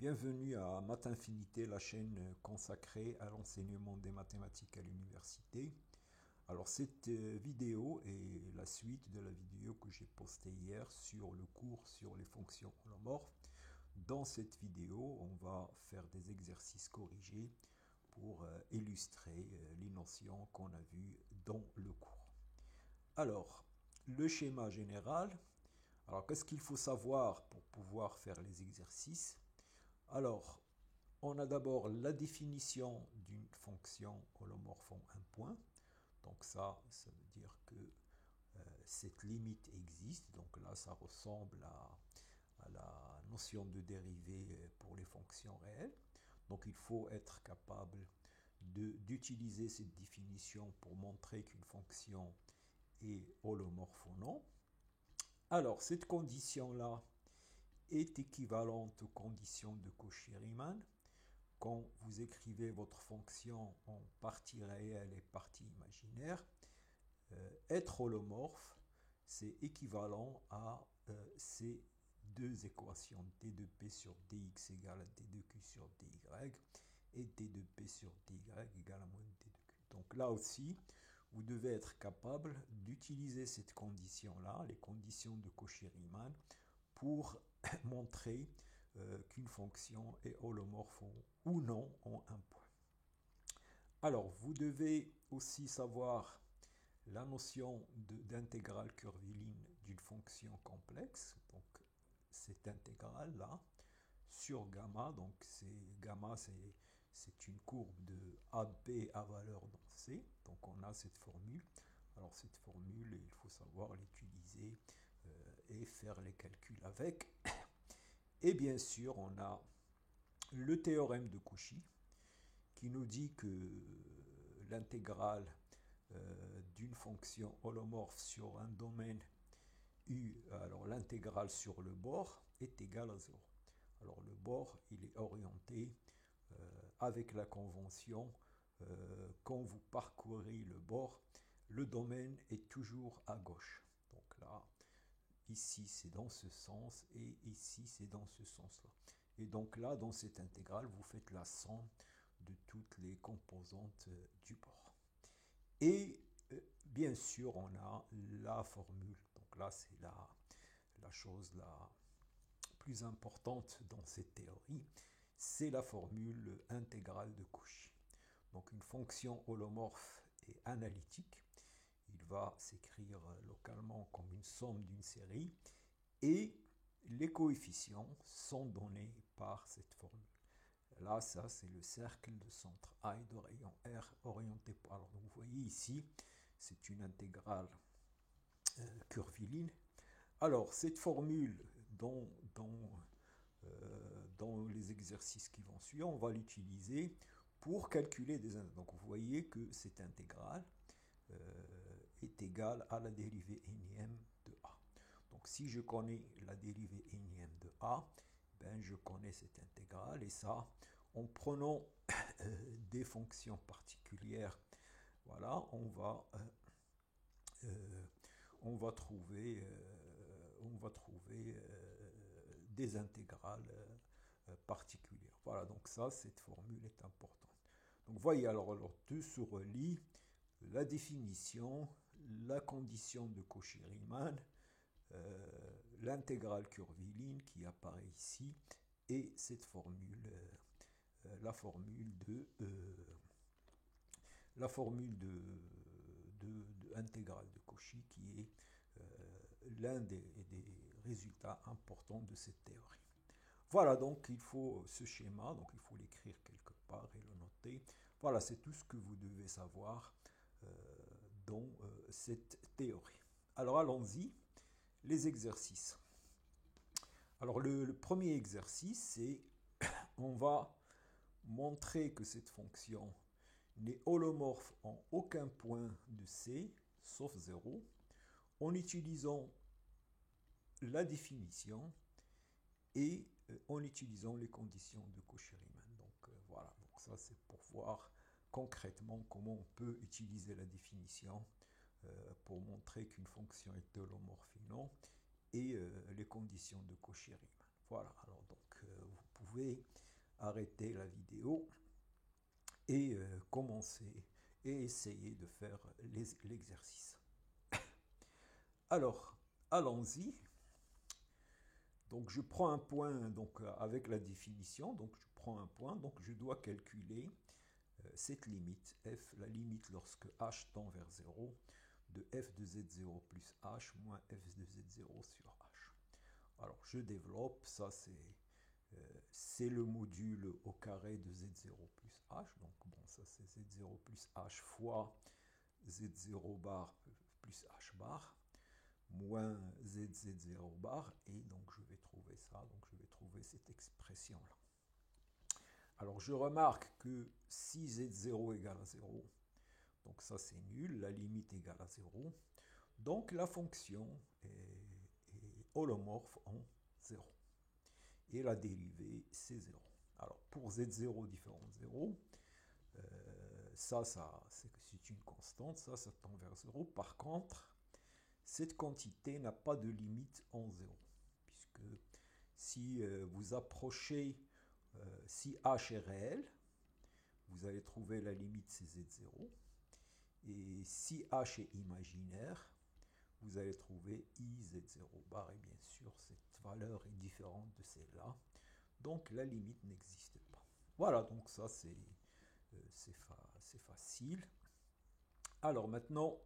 Bienvenue à Math Infinité, la chaîne consacrée à l'enseignement des mathématiques à l'université. Alors cette vidéo est la suite de la vidéo que j'ai postée hier sur le cours sur les fonctions holomorphes. Dans cette vidéo, on va faire des exercices corrigés pour illustrer les notions qu'on a vues dans le cours. Alors, le schéma général. Alors, qu'est-ce qu'il faut savoir pour pouvoir faire les exercices? Alors, on a d'abord la définition d'une fonction holomorphe en un point. Donc ça veut dire que cette limite existe. Donc là, ça ressemble à la notion de dérivée pour les fonctions réelles. Donc il faut être capable d'utiliser cette définition pour montrer qu'une fonction est holomorphe ou non. Alors, cette condition-là est équivalente aux conditions de Cauchy-Riemann. Quand vous écrivez votre fonction en partie réelle et partie imaginaire, être holomorphe, c'est équivalent à ces deux équations, d de p sur dx égale à d de q sur dy, et d de p sur dy égale à moins d de q. Donc là aussi, vous devez être capable d'utiliser cette condition-là, les conditions de Cauchy-Riemann, pour montrer qu'une fonction est holomorphe ou non en un point. Alors, vous devez aussi savoir la notion d'intégrale curviligne d'une fonction complexe. Donc, cette intégrale-là, sur gamma, donc gamma, c'est une courbe de AB à valeur dans C. Donc, on a cette formule. Alors, cette formule, il faut savoir l'utiliser et faire les calculs avec. Et bien sûr, on a le théorème de Cauchy qui nous dit que l'intégrale d'une fonction holomorphe sur un domaine U, alors l'intégrale sur le bord, est égale à 0. Alors le bord, il est orienté avec la convention, quand vous parcourez le bord, le domaine est toujours à gauche. Donc là, ici c'est dans ce sens et ici c'est dans ce sens-là. Et donc là, dans cette intégrale, vous faites la somme de toutes les composantes du bord. Et bien sûr, on a la formule. Donc là, c'est la chose la plus importante dans cette théorie. C'est la formule intégrale de Cauchy. Donc une fonction holomorphe est analytique. Il va s'écrire localement comme une somme d'une série. Et les coefficients sont donnés par cette formule. Là, ça, c'est le cercle de centre A et de rayon R orienté par. Alors, vous voyez ici, c'est une intégrale curviligne. Alors, cette formule, dans les exercices qui vont suivre, on va l'utiliser pour calculer des. Donc, vous voyez que cette intégrale est égale à la dérivée énième de A. Donc, si je connais la dérivée énième de A, ben, je connais cette intégrale, et ça, en prenant des fonctions particulières, voilà, on va trouver des intégrales particulières. Voilà, donc ça, cette formule est importante. Donc, voyez, alors tout se relie, la définition, la condition de Cauchy-Riemann, l'intégrale curviligne qui apparaît ici, et cette formule, la formule de intégrale de Cauchy, qui est l'un des résultats importants de cette théorie. Voilà, donc il faut ce schéma, donc il faut l'écrire quelque part et le noter. Voilà, c'est tout ce que vous devez savoir dans cette théorie. Alors allons-y, les exercices. Alors le premier exercice, c'est on va montrer que cette fonction n'est holomorphe en aucun point de C, sauf 0, en utilisant la définition et en utilisant les conditions de Cauchy-Riemann. Donc voilà, donc ça c'est pour voir concrètement comment on peut utiliser la définition pour montrer qu'une fonction est holomorphe ou non, et les conditions de Cauchy-Riemann. Voilà, alors donc vous pouvez arrêter la vidéo et commencer et essayer de faire l'exercice. Alors, allons-y. Donc, je prends un point donc, avec la définition. Donc, je prends un point. Donc, je dois calculer cette limite, f, la limite lorsque h tend vers 0, de f de z0 plus h moins f de z0 sur h. Alors, je développe. Ça, c'est le module au carré de z0 plus h. Donc, bon, ça, c'est z0 plus h fois z0 bar plus h bar, moins z0 bar, et donc je vais trouver ça, donc je vais trouver cette expression-là. Alors je remarque que si z0 égale à 0, donc ça c'est nul, la limite égale à 0, donc la fonction est holomorphe en 0. Et la dérivée c'est 0. Alors pour z0 différent de 0, ça c'est une constante, ça tend vers 0. Par contre, cette quantité n'a pas de limite en 0, puisque si vous approchez, si h est réel, vous allez trouver la limite c'est z0, et si h est imaginaire, vous allez trouver i z0 bar, et bien sûr cette valeur est différente de celle-là, donc la limite n'existe pas. Voilà, donc ça c'est facile. Alors maintenant,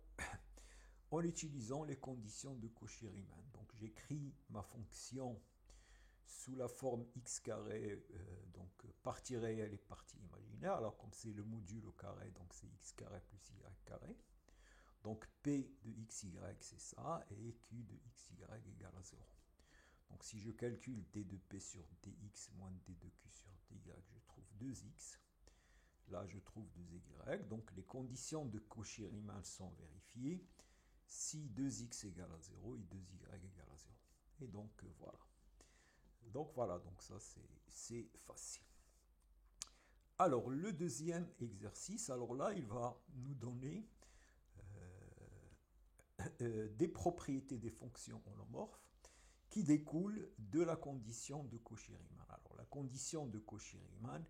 en utilisant les conditions de Cauchy-Riemann. Donc j'écris ma fonction sous la forme x carré, donc partie réelle et partie imaginaire. Alors comme c'est le module au carré, donc c'est x carré plus y carré. Donc p de xy c'est ça, et q de xy égale à 0. Donc si je calcule d de p sur dx moins d de q sur dy, je trouve 2x. Là je trouve 2y. Donc les conditions de Cauchy-Riemann sont vérifiées. Si 2x égale à 0 et 2y égale à 0. Et donc voilà. Donc voilà, donc ça c'est facile. Alors le deuxième exercice, alors là il va nous donner des propriétés des fonctions holomorphes qui découlent de la condition de Cauchy-Riemann. Alors la condition de Cauchy-Riemann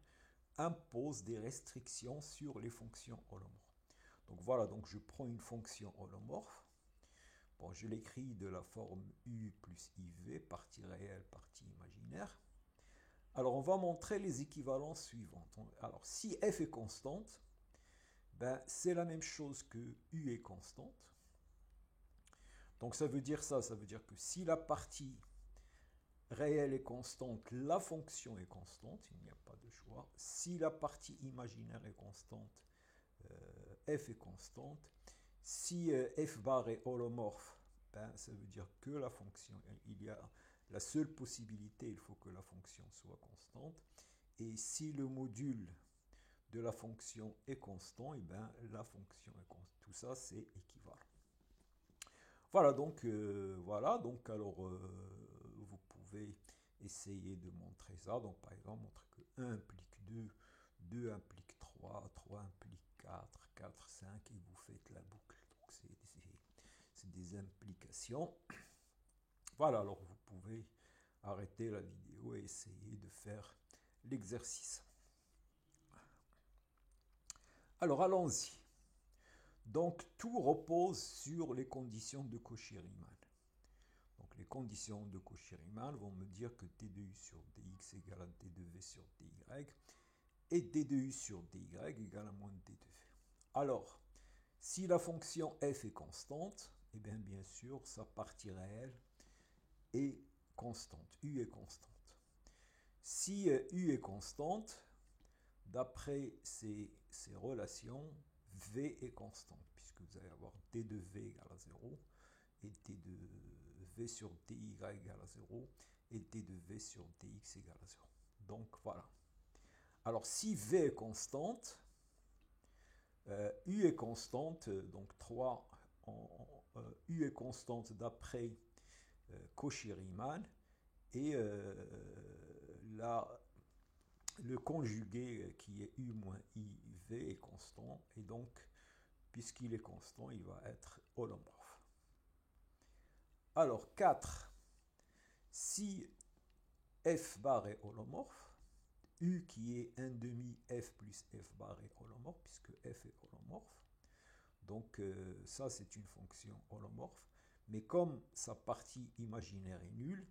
impose des restrictions sur les fonctions holomorphes. Donc voilà, donc je prends une fonction holomorphe. Bon, je l'écris de la forme u plus iv, partie réelle, partie imaginaire. Alors, on va montrer les équivalences suivantes. Alors, si f est constante, ben, c'est la même chose que u est constante. Donc, ça veut dire que si la partie réelle est constante, la fonction est constante, il n'y a pas de choix. Si la partie imaginaire est constante, f est constante. Si f bar est holomorphe, ben, ça veut dire que la fonction, il y a la seule possibilité, il faut que la fonction soit constante. Et si le module de la fonction est constant, et ben, la fonction est constante. Tout ça, c'est équivalent. Voilà, donc alors, vous pouvez essayer de montrer ça. Donc, par exemple, montrer que 1 implique 2, 2 implique 3, 3 implique 4, 4, 5, et vous faites la boucle. Donc, c'est des implications. Voilà, alors vous pouvez arrêter la vidéo et essayer de faire l'exercice. Alors, allons-y. Donc, tout repose sur les conditions de Cauchy-Riemann. Donc, les conditions de Cauchy-Riemann vont me dire que t de u sur dx égale à d de v sur dy, et d de u sur dy égale à moins d de v. Alors, si la fonction f est constante, et bien sûr, sa partie réelle est constante, u est constante. Si u est constante, d'après ces relations, v est constante, puisque vous allez avoir d de v égale à 0, et d de v sur dy égale à 0, et d de v sur dx égale à 0. Donc voilà. Alors si v est constante, u est constante, donc 3, u est constante d'après Cauchy-Riemann, et le conjugué qui est u moins iv est constant, et donc puisqu'il est constant, il va être holomorphe. Alors 4, si f bar est holomorphe, U qui est 1 demi F plus F bar est holomorphe, puisque F est holomorphe. Donc ça, c'est une fonction holomorphe. Mais comme sa partie imaginaire est nulle,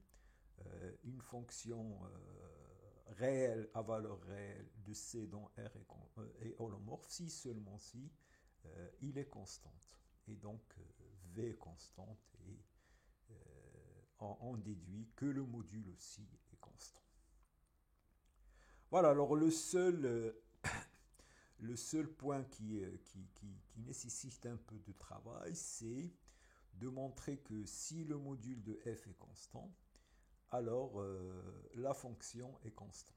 une fonction réelle à valeur réelle de C dont R est holomorphe, si seulement si il est constante. Et donc V est constante et on déduit que le module aussi est constant. Voilà, alors le seul point qui nécessite un peu de travail, c'est de montrer que si le module de f est constant, alors la fonction est constante.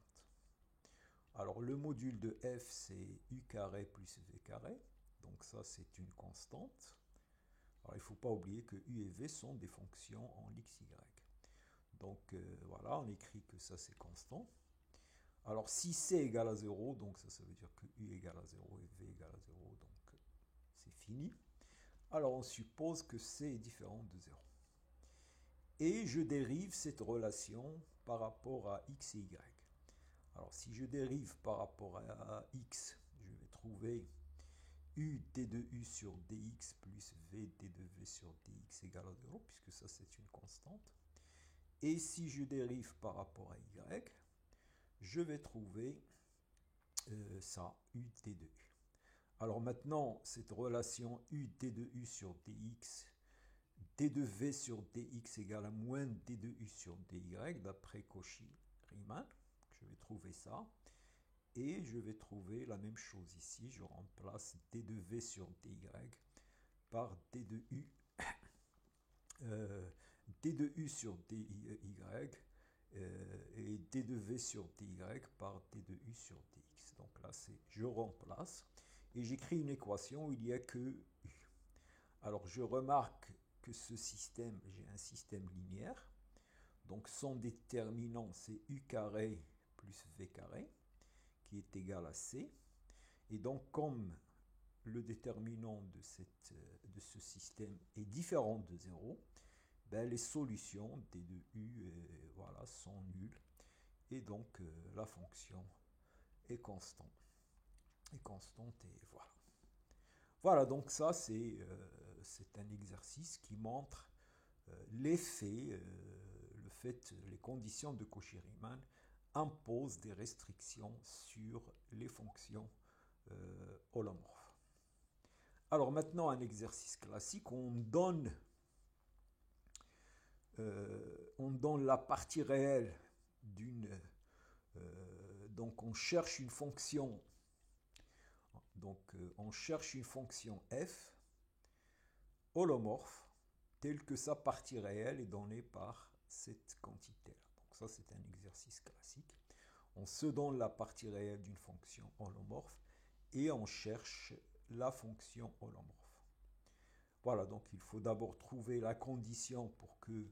Alors le module de f, c'est u carré plus v carré, donc ça c'est une constante. Alors il ne faut pas oublier que u et v sont des fonctions en x, y. Donc voilà, on écrit que ça c'est constant. Alors si c égale à 0, donc ça veut dire que u égale à 0 et v égale à 0, donc c'est fini. Alors on suppose que c est différent de 0. Et je dérive cette relation par rapport à x et y. Alors si je dérive par rapport à x, je vais trouver u d de u sur dx plus v d de v sur dx égale à 0, puisque ça c'est une constante. Et si je dérive par rapport à y, je vais trouver ça, u d de u. Alors maintenant, cette relation u d de u sur dx, d de v sur dx égale à moins d de u sur dy, d'après Cauchy-Riemann, je vais trouver ça. Et je vais trouver la même chose ici, je remplace d de v sur dy par d de u, d de u sur dy et d de v sur dy par d de u sur dx. Donc là, je remplace et j'écris une équation où il n'y a que u. Alors je remarque que ce système, j'ai un système linéaire, donc son déterminant c'est u carré plus v carré, qui est égal à c. Et donc comme le déterminant de ce système est différent de 0, ben, les solutions d de u voilà, sont nulles. Et donc la fonction est constante. Et voilà. Voilà, donc ça c'est un exercice qui montre l'effet, les conditions de Cauchy-Riemann imposent des restrictions sur les fonctions holomorphes. Alors maintenant, un exercice classique, on donne la partie réelle d'une... donc on cherche une fonction, f holomorphe telle que sa partie réelle est donnée par cette quantité-là. Donc ça c'est un exercice classique. On se donne la partie réelle d'une fonction holomorphe et on cherche la fonction holomorphe. Voilà, donc il faut d'abord trouver la condition pour que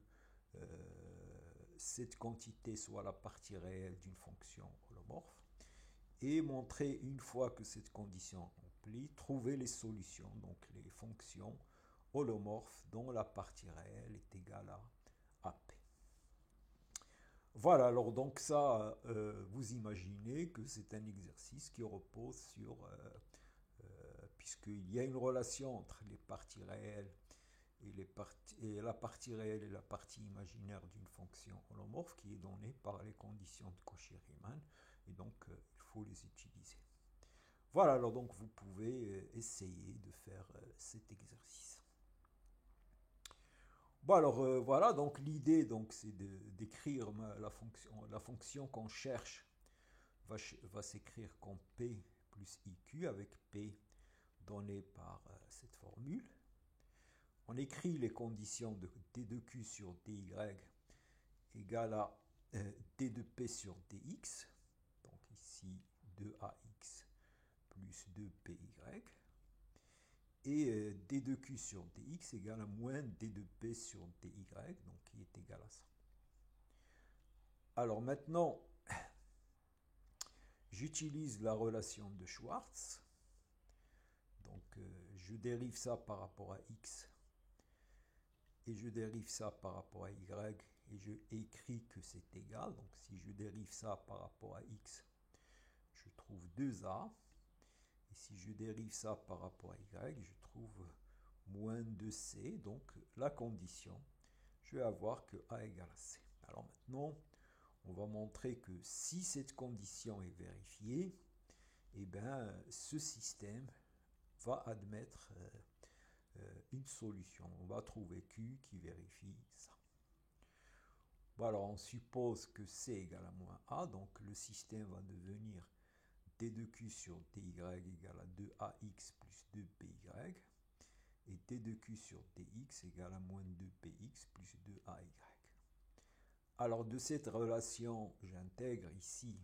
cette quantité soit la partie réelle d'une fonction holomorphe et montrer, une fois que cette condition est remplie, trouver les solutions, donc les fonctions holomorphes dont la partie réelle est égale à P. Voilà, alors donc ça, vous imaginez que c'est un exercice qui repose sur, puisqu'il y a une relation entre les parties réelles et la partie réelle et la partie imaginaire d'une fonction holomorphe qui est donnée par les conditions de Cauchy-Riemann, et donc il faut les utiliser. Voilà, alors donc vous pouvez essayer de faire cet exercice. Bon alors voilà, donc l'idée c'est d'écrire la fonction qu'on cherche va s'écrire comme P plus IQ, avec P donné par cette formule. On écrit les conditions de d de q sur dy égale à d de p sur dx, donc ici 2ax plus 2py, et d de q sur dx égale à moins d de p sur dy, donc qui est égal à ça. Alors maintenant, j'utilise la relation de Schwartz, donc je dérive ça par rapport à x, et je dérive ça par rapport à y, et je écris que c'est égal. Donc si je dérive ça par rapport à x, 2a. Et si je dérive ça par rapport à y, je trouve moins 2c. Donc la condition, je vais avoir que a égale à c. Alors maintenant, on va montrer que si cette condition est vérifiée, eh bien, ce système va admettre une solution. On va trouver Q qui vérifie ça. Bon, alors on suppose que C égale à moins A, donc le système va devenir D de Q sur DY égale à 2AX plus 2BY, et D de Q sur DX égale à moins 2BX plus 2AY. Alors de cette relation, j'intègre ici,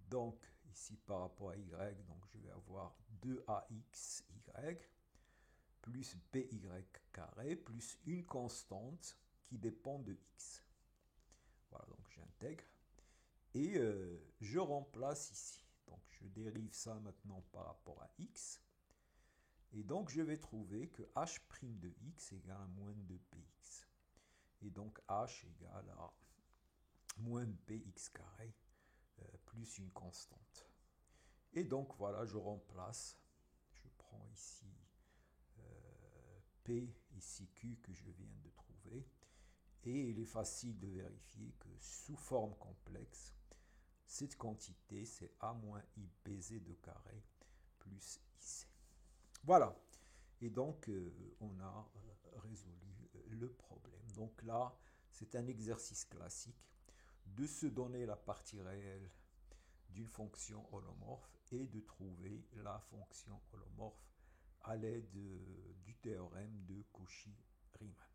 donc ici par rapport à Y, donc je vais avoir 2AXY plus BY carré plus une constante qui dépend de X. Voilà, donc j'intègre. Et je remplace ici. Donc je dérive ça maintenant par rapport à X. Et donc je vais trouver que H' de X égale à moins 2px. Et donc H égale à moins bx carré plus une constante. Et donc voilà, je remplace. Je prends ici P, ici Q que je viens de trouver. Et il est facile de vérifier que sous forme complexe, cette quantité, c'est A moins IPZ de carré plus IC. Voilà. Et donc, on a résolu le problème. Donc là, c'est un exercice classique de se donner la partie réelle d'une fonction holomorphe et de trouver la fonction holomorphe à l'aide du théorème de Cauchy-Riemann.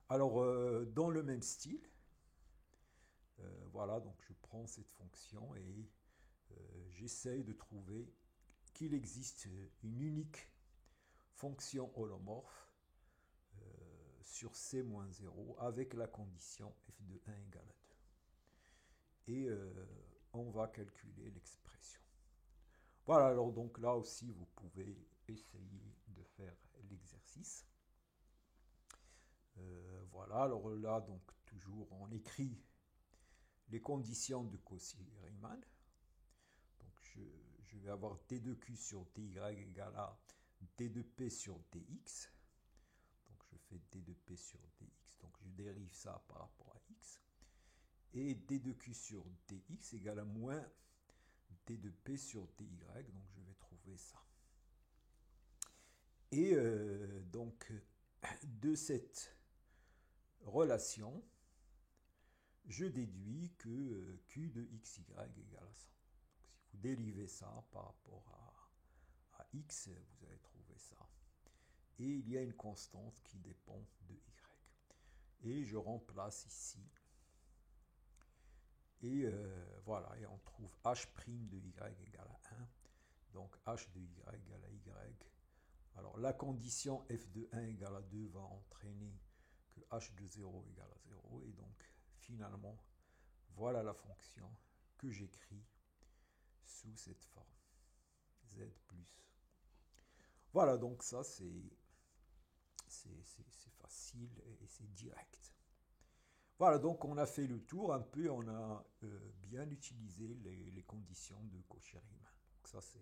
Alors, dans le même style, voilà, donc je prends cette fonction et j'essaye de trouver qu'il existe une unique fonction holomorphe sur C-0 avec la condition f de 1 égale à 2. Et on va calculer l'expression. Voilà, alors donc là aussi, vous pouvez essayer de faire l'exercice. Voilà, alors là, donc toujours, on écrit les conditions de Cauchy-Riemann. Donc je vais avoir d de q sur dy égale à d de p sur dx. Donc je fais d de p sur dx, donc je dérive ça par rapport à x. Et d de q sur dx égale à moins d de p sur dy, donc je vais trouver ça. Et donc de cette relation, je déduis que q de xy égale à 100. Donc si vous dérivez ça par rapport à x, vous allez trouver ça. Et il y a une constante qui dépend de y. Et je remplace ici. Et voilà, et on trouve h' de y égale à 1. Donc h de y égale à y. Alors la condition f de 1 égale à 2 va entraîner que h de 0 égale à 0. Et donc finalement, voilà la fonction que j'écris sous cette forme. Z plus. Voilà, donc ça c'est facile et c'est direct. Voilà, donc on a fait le tour un peu, on a bien utilisé les conditions de Cauchy-Riemann. Donc ça, ce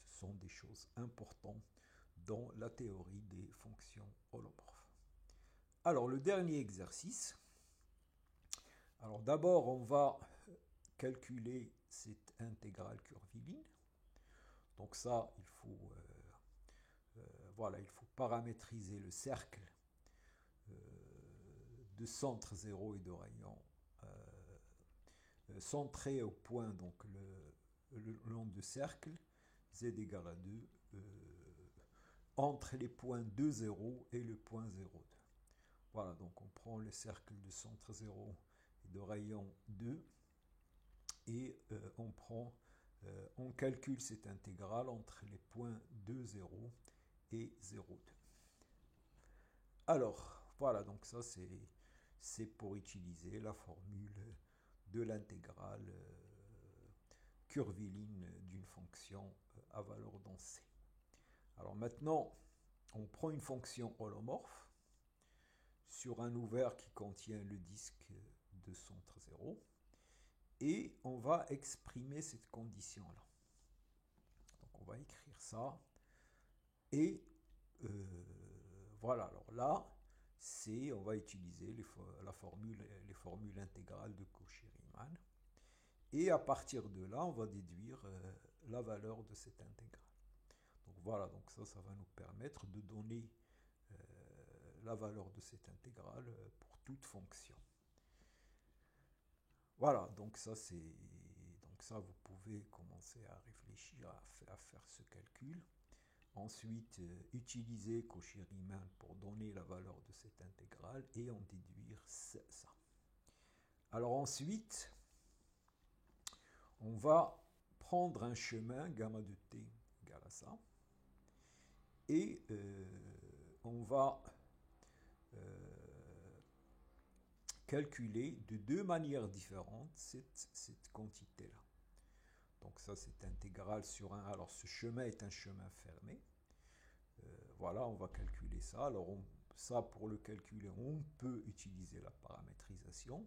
sont des choses importantes dans la théorie des fonctions holomorphes. Alors, le dernier exercice. Alors d'abord, on va calculer cette intégrale curviligne. Donc ça, il faut, voilà, il faut paramétriser le cercle de centre 0 et de rayon centré au point, donc le long du cercle, z égale à 2, entre les points 2, 0 et le point 0, 2. Voilà, donc on prend le cercle de centre 0 et de rayon 2 et on calcule cette intégrale entre les points 2, 0 et 0, 2. Alors, voilà, donc ça c'est pour utiliser la formule de l'intégrale curviligne d'une fonction à valeur dans C. Alors maintenant, on prend une fonction holomorphe sur un ouvert qui contient le disque de centre 0. et on va exprimer cette condition-là. Donc on va écrire ça. Et voilà, alors là, on va utiliser les formules intégrales de Cauchy-Riemann. Et à partir de là, on va déduire la valeur de cette intégrale. Donc voilà, donc ça va nous permettre de donner la valeur de cette intégrale pour toute fonction. Voilà, donc ça vous pouvez commencer à réfléchir à faire ce calcul. Ensuite, utiliser Cauchy-Riemann pour donner la valeur de cette intégrale et en déduire ça. Alors ensuite, on va prendre un chemin gamma de t égale à ça et on va calculer de deux manières différentes cette quantité-là. Donc ça, c'est intégrale sur 1. Alors ce chemin est un chemin fermé. Voilà, on va calculer ça. Alors ça, pour le calculer, on peut utiliser la paramétrisation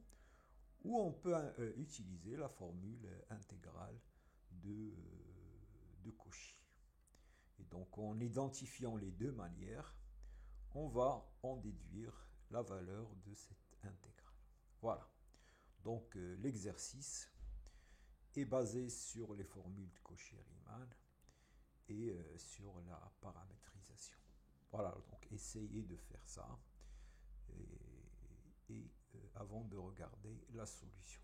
ou on peut utiliser la formule intégrale de Cauchy. Et donc en identifiant les deux manières, on va en déduire la valeur de cette intégrale. Voilà. Donc l'exercice est basé sur les formules de Cauchy-Riemann et sur la paramétrisation. Voilà, donc essayez de faire ça et avant de regarder la solution.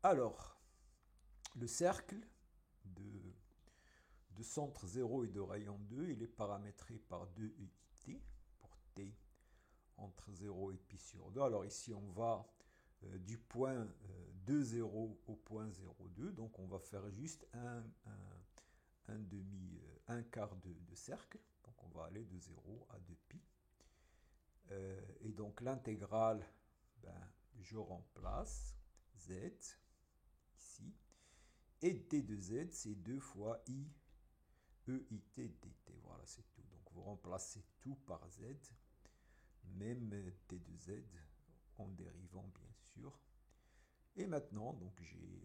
Alors, le cercle de centre 0 et de rayon 2, il est paramétré par 2 unités pour t entre 0 et pi sur 2. Alors ici, on va du point 2, 0 au point 0,2. Donc on va faire juste un quart de cercle. Donc on va aller de 0 à 2pi. Et donc l'intégrale, je remplace z ici. Et d de z, c'est 2 fois i EIT dt. Voilà, c'est tout. Donc vous remplacez tout par z, même t de z, en dérivant bien sûr. Et maintenant, donc j'ai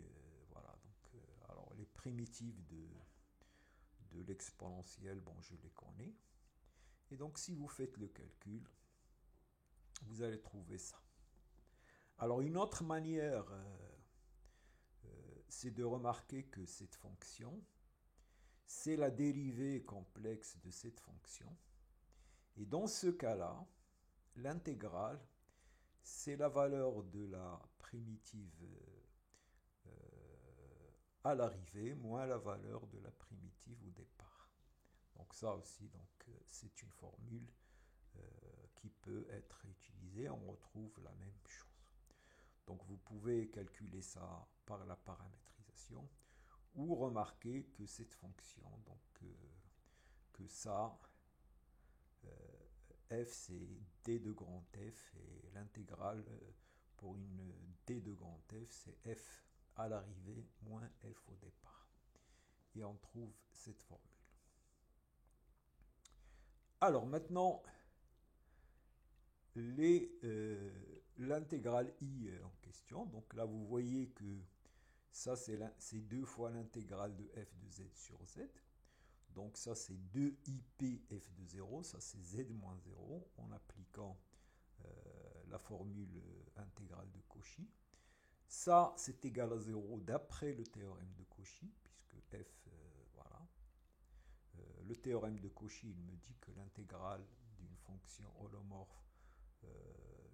voilà, donc alors les primitives de l'exponentielle, bon, je les connais. Et donc si vous faites le calcul, vous allez trouver ça. Alors une autre manière, c'est de remarquer que cette fonction, c'est la dérivée complexe de cette fonction. Et dans ce cas-là, l'intégrale, c'est la valeur de la primitive à l'arrivée moins la valeur de la primitive au départ. Donc ça aussi, c'est une formule qui peut être utilisée. On retrouve la même chose. Donc vous pouvez calculer ça par la paramétrisation ou remarquer que cette fonction, donc que ça, f c'est d de grand F et l'intégrale pour une d de grand F c'est f à l'arrivée moins f au départ. Et on trouve cette formule. Alors maintenant, l'intégrale i en question, donc là vous voyez que ça c'est 2 fois l'intégrale de f de z sur z. Donc ça c'est 2ip f de 0, ça c'est z moins 0 en appliquant la formule intégrale de Cauchy. Ça c'est égal à 0 d'après le théorème de Cauchy, puisque f, voilà. Le théorème de Cauchy, il me dit que l'intégrale d'une fonction holomorphe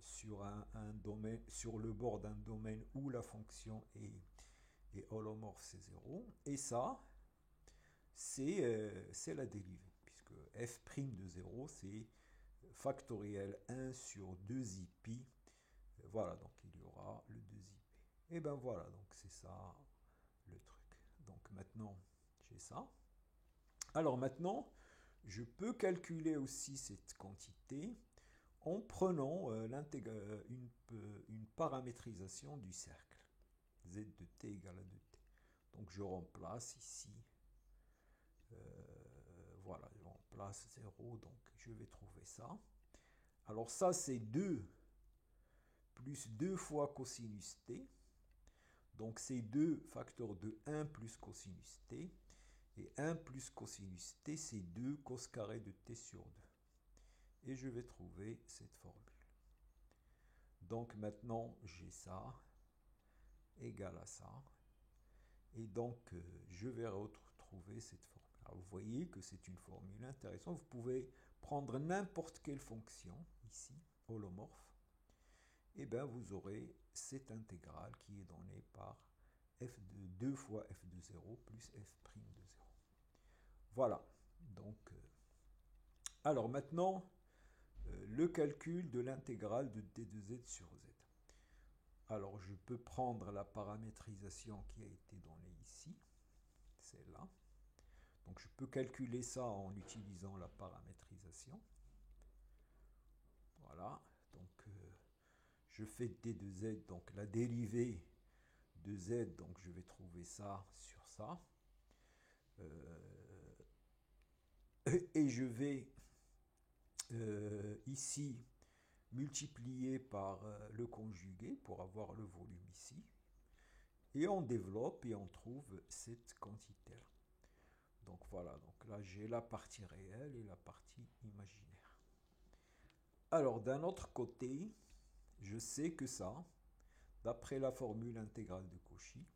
sur le bord d'un domaine où la fonction est holomorphe, c'est 0. Et ça, c'est la dérivée, puisque f' de 0, c'est factoriel 1 sur 2ip. Voilà, donc il y aura le 2ip. Et ben voilà, donc c'est ça le truc. Donc maintenant, j'ai ça. Alors maintenant, je peux calculer aussi cette quantité en prenant une paramétrisation du cercle. Z de t égale à 2t. Donc je remplace ici, voilà, je remplace 0, donc je vais trouver ça. Alors ça c'est 2 plus 2 fois cosinus t. Donc c'est 2 facteurs de 1 plus cosinus t. Et 1 plus cosinus t, c'est 2 cos carré de t sur 2. Et je vais trouver cette formule. Donc maintenant, j'ai ça égal à ça. Et donc, je vais retrouver cette formule. Alors, vous voyez que c'est une formule intéressante. Vous pouvez prendre n'importe quelle fonction, ici, holomorphe. Et bien, vous aurez cette intégrale qui est donnée par f de 2 fois f de 0 plus f' de 0. Voilà. Donc, alors maintenant, le calcul de l'intégrale de d de z sur z. Alors, je peux prendre la paramétrisation qui a été donnée ici, celle-là. Donc, je peux calculer ça en utilisant la paramétrisation. Voilà. Donc, je fais d de z, donc la dérivée de z, donc je vais trouver ça sur ça. Et je vais ici multiplier par le conjugué pour avoir le volume ici. Et on développe et on trouve cette quantité-là. Donc voilà, donc là j'ai la partie réelle et la partie imaginaire. Alors d'un autre côté, je sais que ça, d'après la formule intégrale de Cauchy,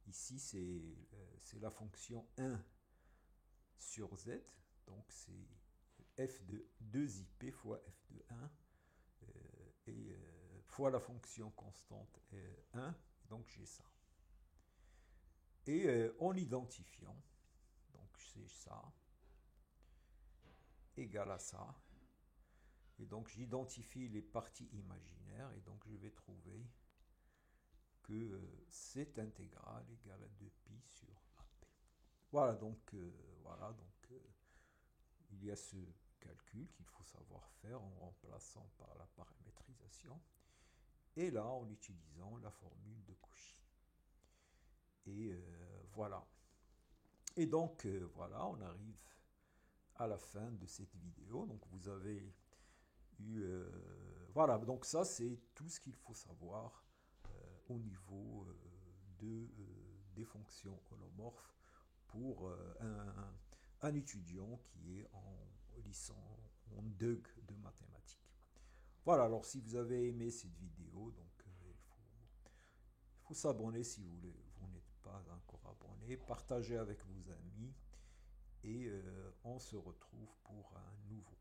ici c'est la fonction 1 sur z, donc c'est f de 2ip fois f de 1, fois la fonction constante 1, donc j'ai ça. Et en identifiant, donc c'est ça, égal à ça, et donc j'identifie les parties imaginaires, et donc je vais trouver que cette intégrale égale à 2pi sur AP. Voilà, donc, il y a ce calcul qu'il faut savoir faire en remplaçant par la paramétrisation, et là en utilisant la formule de Cauchy. Et voilà. Et donc, voilà, on arrive à la fin de cette vidéo. Donc, vous avez eu... voilà, donc ça, c'est tout ce qu'il faut savoir au niveau des fonctions holomorphes pour un étudiant qui est en licence, en DUG de mathématiques. Voilà, alors si vous avez aimé cette vidéo, donc il faut s'abonner si vous n'êtes pas encore abonné, partagez avec vos amis et on se retrouve pour un nouveau